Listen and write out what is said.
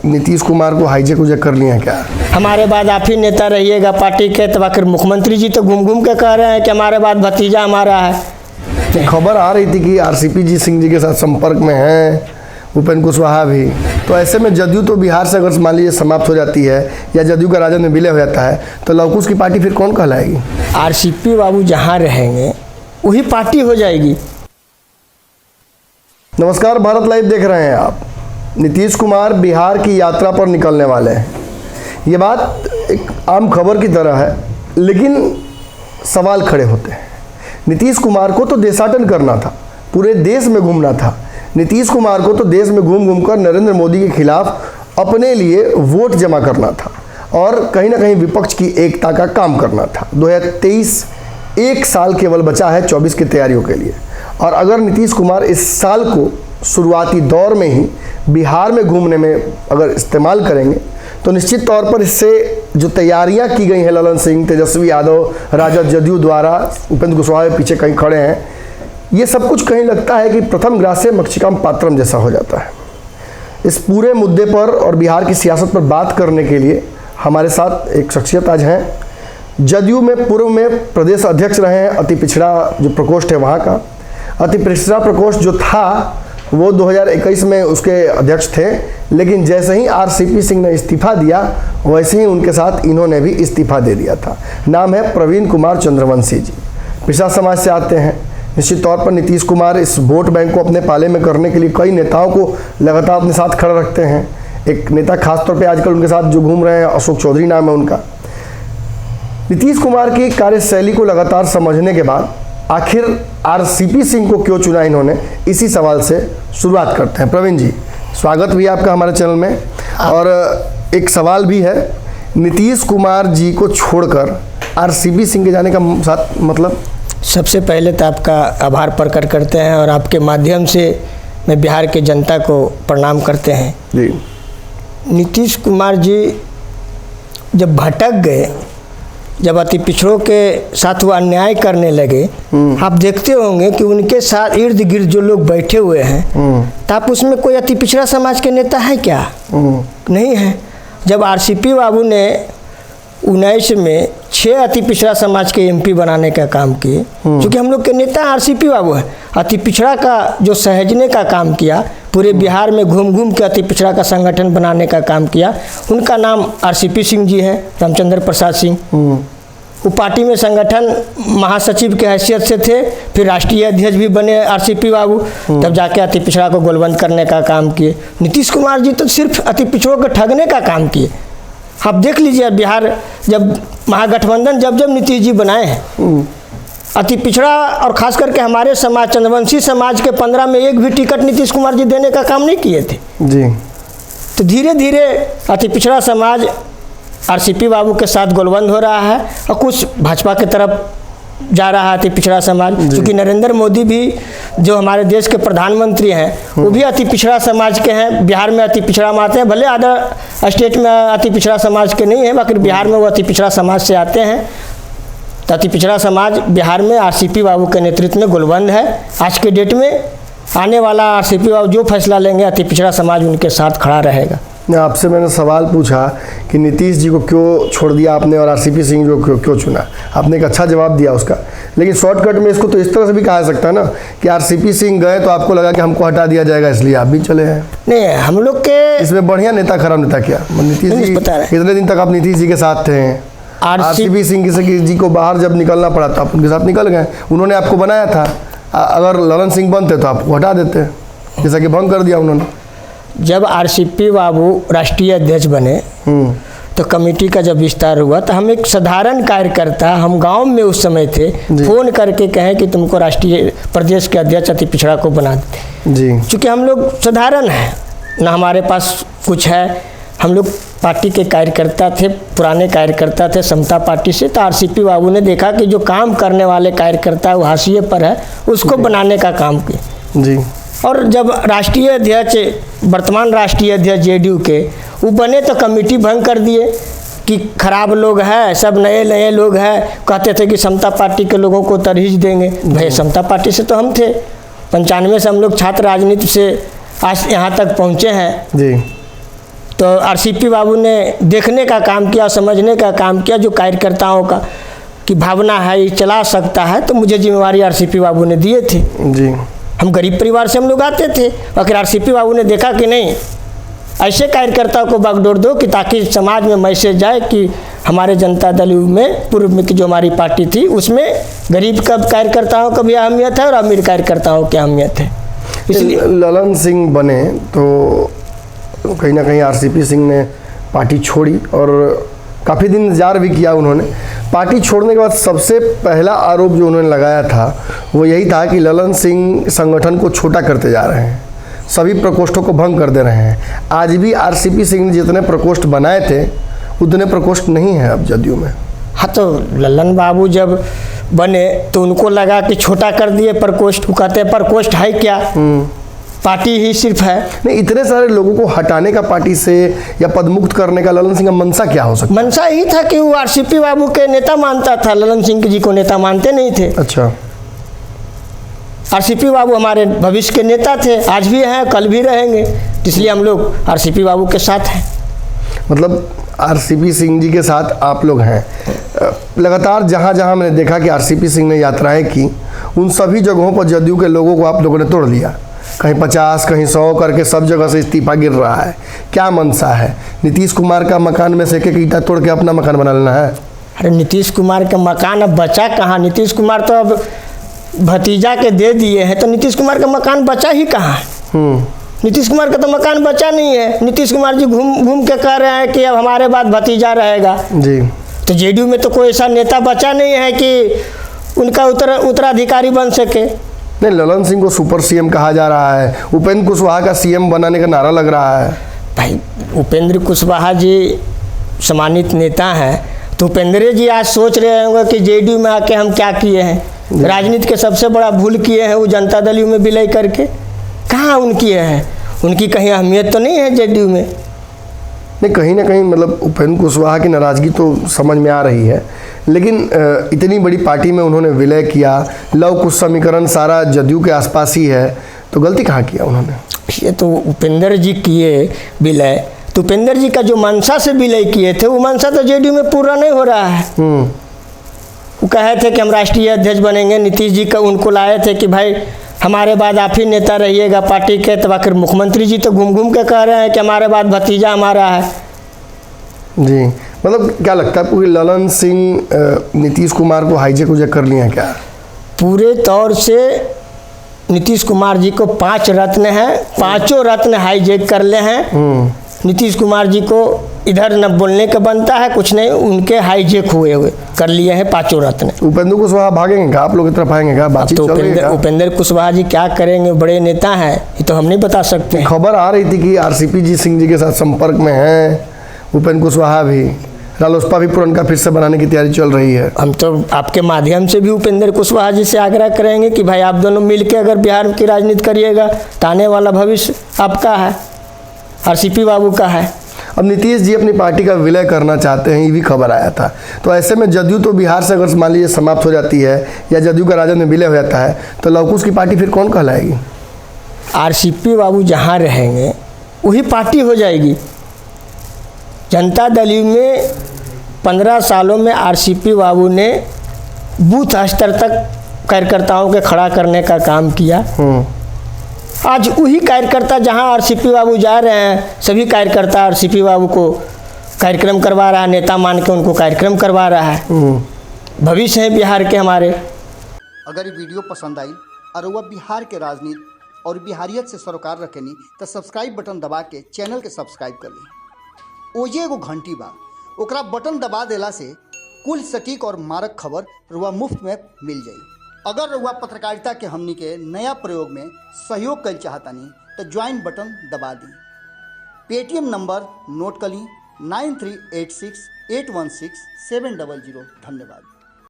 नीतीश कुमार को हाईजेक उजेक कर लिया क्या? हमारे बाद आप ही नेता रहिएगा पार्टी के, तो आखिर मुख्यमंत्री जी तो घूम घूम के कह रहे हैं कि हमारे बाद भतीजा हमारा है। खबर आ रही थी कि आरसीपी सिंह जी के साथ संपर्क में हैं उपेंद्र कुशवाहा भी। तो ऐसे में जदयू तो बिहार से अगर मान लीजिए समाप्त हो जाती है या जदयू का राजद में विलय हो जाता है तो लवकुश की पार्टी फिर कौन कहलाएगी? आरसीपी बाबू जहाँ रहेंगे वही पार्टी हो जाएगी। नमस्कार, भारत लाइव देख रहे हैं आप। नीतीश कुमार बिहार की यात्रा पर निकलने वाले हैं। ये बात एक आम खबर की तरह है, लेकिन सवाल खड़े होते हैं। नीतीश कुमार को तो देशाटन करना था, पूरे देश में घूमना था। नीतीश कुमार को तो देश में घूम घूम कर नरेंद्र मोदी के खिलाफ अपने लिए वोट जमा करना था और कहीं ना कहीं विपक्ष की एकता का काम करना था। 2023 एक साल केवल बचा है 24 की तैयारियों के लिए, और अगर नीतीश कुमार इस साल को शुरुआती दौर में ही बिहार में घूमने में अगर इस्तेमाल करेंगे तो निश्चित तौर पर इससे जो तैयारियां की गई हैं ललन सिंह, तेजस्वी यादव, राजद, जदयू द्वारा, उपेंद्र कुशवाहा पीछे कहीं खड़े हैं, ये सब कुछ कहीं लगता है कि प्रथम ग्रासे मक्षिकम पात्रम जैसा हो जाता है। इस पूरे मुद्दे पर और बिहार की सियासत पर बात करने के लिए हमारे साथ एक शख्सियत आज हैं। जदयू में पूर्व में प्रदेश अध्यक्ष रहे हैं, अति पिछड़ा जो प्रकोष्ठ है वहाँ का। अति पिछड़ा प्रकोष्ठ जो था वो 2021 में उसके अध्यक्ष थे, लेकिन जैसे ही आरसीपी सिंह ने इस्तीफा दिया वैसे ही उनके साथ इन्होंने भी इस्तीफा दे दिया था। नाम है प्रवीण कुमार चंद्रवंशी जी, पिछड़ा समाज से आते हैं। निश्चित तौर पर नीतीश कुमार इस वोट बैंक को अपने पाले में करने के लिए कई नेताओं को लगातार अपने साथ खड़ा रखते हैं। एक नेता खासतौर पर आजकल उनके साथ जो घूम रहे हैं, अशोक चौधरी नाम है उनका। नीतीश कुमार की कार्यशैली को लगातार समझने के बाद आखिर आरसीपी सिंह को क्यों चुना इन्होंने, इसी सवाल से शुरुआत करते हैं। प्रवीण जी, स्वागत भी आपका हमारे चैनल में। और एक सवाल भी है, नीतीश कुमार जी को छोड़कर आरसीपी सिंह के जाने का साथ मतलब? सबसे पहले तो आपका आभार प्रकट करते हैं और आपके माध्यम से मैं बिहार के जनता को प्रणाम करते हैं जी। नीतीश कुमार जी जब भटक गए, जब अति पिछड़ों के साथ वो अन्याय करने लगे, आप देखते होंगे कि उनके साथ इर्द गिर्द जो लोग बैठे हुए हैं, तो आप उसमें कोई अति पिछड़ा समाज के नेता है क्या? नहीं है। जब आरसीपी बाबू ने 19 में 6 अति पिछड़ा समाज के एमपी बनाने का काम किए, क्योंकि हम लोग के नेता आरसीपी बाबू है। अति पिछड़ा का जो सहेजने का काम किया, पूरे बिहार में घूम घूम के अति पिछड़ा का संगठन बनाने का काम किया, उनका नाम आरसीपी सिंह जी है, रामचंद्र प्रसाद सिंह। वो पार्टी में संगठन महासचिव के हैसियत से थे, फिर राष्ट्रीय अध्यक्ष भी बने आरसीपी बाबू, तब जाके अति पिछड़ा को गोलबंद करने का काम किए। नीतीश कुमार जी तो सिर्फ अति पिछड़ों को ठगने का काम किए। आप देख लीजिए, बिहार जब महागठबंधन जब नीतीश जी बनाए हैं, अति पिछड़ा और खास करके हमारे समाज, चंद्रवंशी समाज के 15 में एक भी टिकट नीतीश कुमार जी देने का काम नहीं किए थे जी। तो धीरे धीरे अति पिछड़ा समाज आरसीपी बाबू के साथ गोलबंद हो रहा है और कुछ भाजपा की तरफ जा रहा है अति पिछड़ा समाज, क्योंकि नरेंद्र मोदी भी जो हमारे देश के प्रधानमंत्री हैं वो भी अति पिछड़ा समाज के हैं। बिहार में अति पिछड़ा में आते हैं, भले अदर स्टेट में अति पिछड़ा समाज के नहीं है, बाकी बिहार में वो अति पिछड़ा समाज से आते हैं। तो अति पिछड़ा समाज बिहार में आरसीपी बाबू के नेतृत्व में गोलबंद है। आज के डेट में आने वाला आरसीपी बाबू जो फैसला लेंगे, अति पिछड़ा समाज उनके साथ खड़ा रहेगा। आपसे मैंने सवाल पूछा कि नीतीश जी को क्यों छोड़ दिया आपने और आरसीपी सिंह जी को क्यों चुना, आपने एक अच्छा जवाब दिया उसका। लेकिन शॉर्टकट में इसको तो इस तरह से भी कहा जा सकता है ना कि आरसीपी सिंह गए तो आपको लगा कि हमको हटा दिया जाएगा, इसलिए आप भी चले हैं। नहीं, हम लोग के इसमें बढ़िया नेता खराब नेता क्या? नीतीश जी इतने दिन तक आप नीतीश जी के साथ थे, आरसीपी सिंह जी को बाहर जब निकलना पड़ा तो आप उनके साथ निकल गए। उन्होंने आपको बनाया था, अगर ललन सिंह बनते तो आपको हटा देते, जैसा कि भंग कर दिया उन्होंने। जब आरसीपी बाबू राष्ट्रीय अध्यक्ष बने तो कमेटी का जब विस्तार हुआ तो हम एक साधारण कार्यकर्ता, हम गांव में उस समय थे, फोन करके कहें कि तुमको राष्ट्रीय प्रदेश के अध्यक्ष अति पिछड़ा को बना देते जी। चूँकि हम लोग साधारण हैं ना, हमारे पास कुछ है, हम लोग पार्टी के कार्यकर्ता थे, पुराने कार्यकर्ता थे समता पार्टी से। तो आरसीपी बाबू ने देखा कि जो काम करने वाले कार्यकर्ता वो हाशिए पर है, उसको बनाने का काम किया जी। और जब राष्ट्रीय अध्यक्ष, वर्तमान राष्ट्रीय अध्यक्ष जेडीयू के वो बने तो कमेटी भंग कर दिए कि खराब लोग हैं, सब नए नए लोग हैं। कहते थे कि समता पार्टी के लोगों को तरजीह देंगे। भाई समता पार्टी से तो हम थे, 95 से हम लोग छात्र राजनीति से आज यहाँ तक पहुँचे हैं जी। तो आरसीपी बाबू ने देखने का काम किया, समझने का काम किया जो कार्यकर्ताओं का कि भावना है, ये चला सकता है, तो मुझे जिम्मेवारी आरसीपी बाबू ने दिए थे। जी, हम गरीब परिवार से हम लोग आते थे, और आरसीपी बाबू ने देखा कि नहीं, ऐसे कार्यकर्ताओं को बागडोर दो कि ताकि समाज में मैसेज जाए कि हमारे जनता दल में पूर्व में की जो हमारी पार्टी थी उसमें गरीब का कार्यकर्ताओं का भी अहमियत है और अमीर कार्यकर्ताओं की अहमियत है। इसलिए ललन सिंह बने तो कहीं ना कहीं आरसीपी सिंह ने पार्टी छोड़ी और काफ़ी दिन इंतजार भी किया उन्होंने। पार्टी छोड़ने के बाद सबसे पहला आरोप जो उन्होंने लगाया था वो यही था कि ललन सिंह संगठन को छोटा करते जा रहे हैं, सभी प्रकोष्ठों को भंग कर दे रहे हैं। आज भी आरसीपी सिंह ने जितने प्रकोष्ठ बनाए थे उतने प्रकोष्ठ नहीं हैं अब जदयू में। हाँ, तो ललन बाबू जब बने तो उनको लगा कि छोटा कर दिए प्रकोष्ठ को, कहते हैं प्रकोष्ठ है क्या, पार्टी ही सिर्फ है। नहीं, इतने सारे लोगों को हटाने का पार्टी से या पदमुक्त करने का ललन सिंह का मनसा क्या हो सकता? मनसा यही था कि वो आरसीपी बाबू के नेता मानता था, ललन सिंह जी को नेता मानते नहीं थे। अच्छा, आरसीपी बाबू हमारे भविष्य के नेता थे, आज भी हैं, कल भी रहेंगे, इसलिए हम लोग आरसीपी बाबू के साथ हैं। मतलब आरसीपी सिंह जी के साथ आप लोग हैं। लगातार जहाँ जहाँ मैंने देखा कि आरसीपी सिंह ने यात्राएं की, उन सभी जगहों पर जदयू के लोगों को आप लोगों ने तोड़ दिया। कहीं 50 कहीं 100 करके सब जगह से इस्तीफा गिर रहा है। क्या मनसा है? नीतीश कुमार का मकान में से एक ईंटा तोड़ के अपना मकान बना लेना है? अरे नीतीश कुमार का मकान अब बचा कहाँ? नीतीश कुमार तो अब भतीजा के दे दिए हैं, तो नीतीश कुमार का मकान बचा ही कहाँ है? नीतीश कुमार का तो मकान बचा नहीं है। नीतीश कुमार जी घूम घूम के कह रहे हैं कि अब हमारे बाद भतीजा रहेगा जी। तो जेडीयू में तो कोई ऐसा नेता बचा नहीं है कि उनका उत्तराधिकारी बन सके। नहीं, ललन सिंह को सुपर सीएम कहा जा रहा है, उपेंद्र कुशवाहा का सीएम बनाने का नारा लग रहा है। भाई उपेंद्र कुशवाहा जी सम्मानित नेता हैं, तो उपेंद्र जी आज सोच रहे होंगे कि जेडीयू में आके हम क्या किए हैं। राजनीति के सबसे बड़ा भूल किए हैं वो जनता दल में विलय करके। कहाँ उनकी है? उनकी कहीं अहमियत तो नहीं है जेडीयू में। नहीं, कहीं ना कहीं मतलब उपेंद्र कुशवाहा की नाराज़गी तो समझ में आ रही है, लेकिन इतनी बड़ी पार्टी में उन्होंने विलय किया, लव कुश समीकरण सारा जदयू के आसपास ही है, तो गलती कहाँ किया उन्होंने? ये तो उपेंद्र जी किए विलय, तो उपेंद्र जी का जो मनसा से विलय किए थे वो मनसा तो जेडीयू में पूरा नहीं हो रहा है। वो कहे थे कि हम राष्ट्रीय अध्यक्ष बनेंगे, नीतीश जी का उनको लाए थे कि भाई हमारे बाद आप ही नेता रहिएगा पार्टी के, तो आखिर मुख्यमंत्री जी तो घूम घूम के कह रहे हैं कि हमारे बाद भतीजा हमारा है। जी, मतलब क्या लगता है पूरी ललन सिंह नीतीश कुमार को हाईजेक उजेक कर लिए हैं क्या? पूरे तौर से नीतीश कुमार जी को 5 रत्न हैं, 5 रत्न हाईजेक कर ले हैं। नीतीश कुमार जी को इधर न बोलने का बनता है, कुछ नहीं, उनके हाईजेक हुए कर लिए हैं 5 रत्न। उपेंद्र कुशवाहा भागेंगे क्या? आप लोग इतना पाएंगे क्या? बातचीत तो चल रही है क्या? उपेंद्र कुशवाहा जी क्या करेंगे? बड़े नेता हैं, ये तो हम नहीं बता सकते। खबर आ रही थी कि आरसीपी जी सिंह जी के साथ संपर्क में हैं उपेंद्र कुशवाहा भी, रालोसपा भी पुरनका फिर से बनाने की तैयारी चल रही है। हम तो आपके माध्यम से भी उपेंद्र कुशवाहा जी से आग्रह करेंगे कि भाई आप दोनों मिलकर अगर बिहार की राजनीति करिएगा तो आने वाला भविष्य आपका है, आरसीपी बाबू का है। अब नीतीश जी अपनी पार्टी का विलय करना चाहते हैं, ये भी खबर आया था। तो ऐसे में जदयू तो बिहार से अगर मान लीजिए समाप्त हो जाती है या जदयू का राजद में विलय हो जाता है तो लवकुश की पार्टी फिर कौन कहलाएगी? आरसीपी बाबू जहाँ रहेंगे वही पार्टी हो जाएगी। जनता दल में 15 सालों में आरसीपी बाबू ने बूथ स्तर तक कार्यकर्ताओं के खड़ा करने का काम किया। आज वही कार्यकर्ता जहां आरसीपी बाबू जा रहे हैं, सभी कार्यकर्ता आरसीपी बाबू को कार्यक्रम करवा रहा है, नेता मान के उनको कार्यक्रम करवा रहा है। भविष्य है बिहार के हमारे। अगर ये वीडियो पसंद आई और वह बिहार के राजनीति और बिहारियत से सरोकार रखेनी तो सब्सक्राइब बटन दबा के चैनल के सब्सक्राइब कर ली। ओजे एगो घंटी बा, ओकरा बटन दबा देला से कुल सटीक और मारक खबर रुआ मुफ्त में मिल जाई। अगर रुआ पत्रकारिता के हमनी के नया प्रयोग में सहयोग कर चाहतानी तो ज्वाइन बटन दबा दी। पेटीएम नंबर नोट कर ली 9386816700। धन्यवाद।